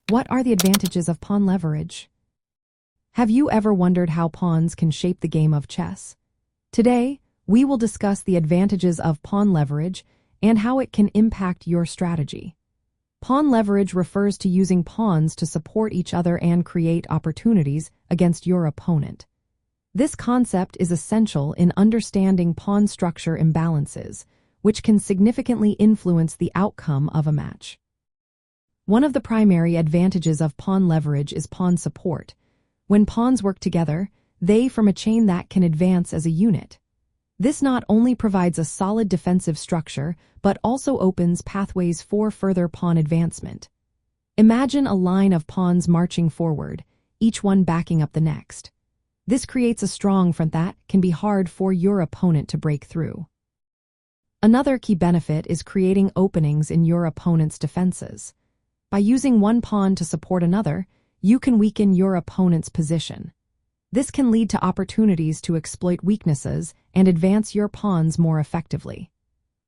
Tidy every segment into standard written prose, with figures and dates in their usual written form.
What are the advantages of pawn leverage? Have you ever wondered how pawns can shape the game of chess? Today, we will discuss the advantages of pawn leverage and how it can impact your strategy. Pawn leverage refers to using pawns to support each other and create opportunities against your opponent. This concept is essential in understanding pawn structure imbalances, which can significantly influence the outcome of a match. One of the primary advantages of pawn leverage is pawn support. When pawns work together, they form a chain that can advance as a unit. This not only provides a solid defensive structure, but also opens pathways for further pawn advancement. Imagine a line of pawns marching forward, each one backing up the next. This creates a strong front that can be hard for your opponent to break through. Another key benefit is creating openings in your opponent's defenses. By using one pawn to support another, you can weaken your opponent's position. This can lead to opportunities to exploit weaknesses and advance your pawns more effectively.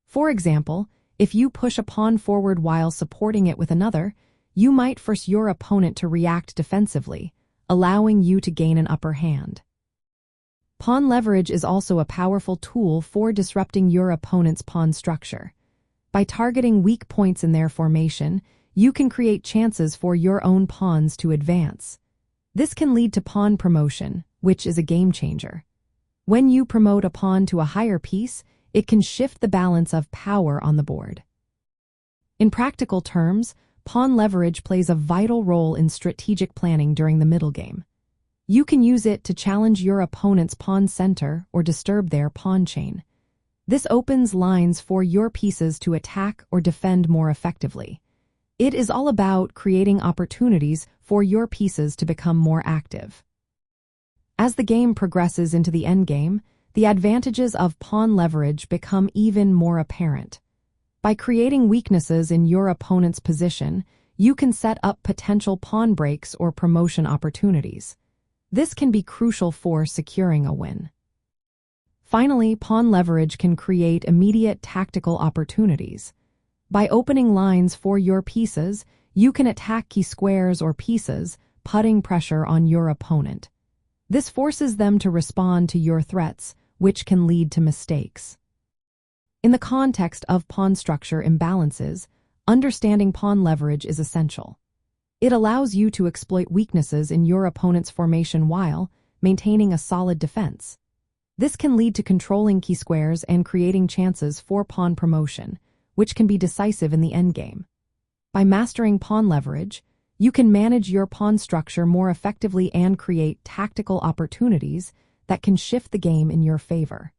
For example, if you push a pawn forward while supporting it with another, you might force your opponent to react defensively, allowing you to gain an upper hand. Pawn leverage is also a powerful tool for disrupting your opponent's pawn structure. By targeting weak points in their formation, you can create chances for your own pawns to advance. This can lead to pawn promotion, which is a game changer. When you promote a pawn to a higher piece, it can shift the balance of power on the board. In practical terms, pawn leverage plays a vital role in strategic planning during the middle game. You can use it to challenge your opponent's pawn center or disturb their pawn chain. This opens lines for your pieces to attack or defend more effectively. It is all about creating opportunities for your pieces to become more active. As the game progresses into the endgame, the advantages of pawn leverage become even more apparent. By creating weaknesses in your opponent's position, you can set up potential pawn breaks or promotion opportunities. This can be crucial for securing a win. Finally, pawn leverage can create immediate tactical opportunities. By opening lines for your pieces, you can attack key squares or pieces, putting pressure on your opponent. This forces them to respond to your threats, which can lead to mistakes. In the context of pawn structure imbalances, understanding pawn leverage is essential. It allows you to exploit weaknesses in your opponent's formation while maintaining a solid defense. This can lead to controlling key squares and creating chances for pawn promotion, which can be decisive in the endgame. By mastering pawn leverage, you can manage your pawn structure more effectively and create tactical opportunities that can shift the game in your favor.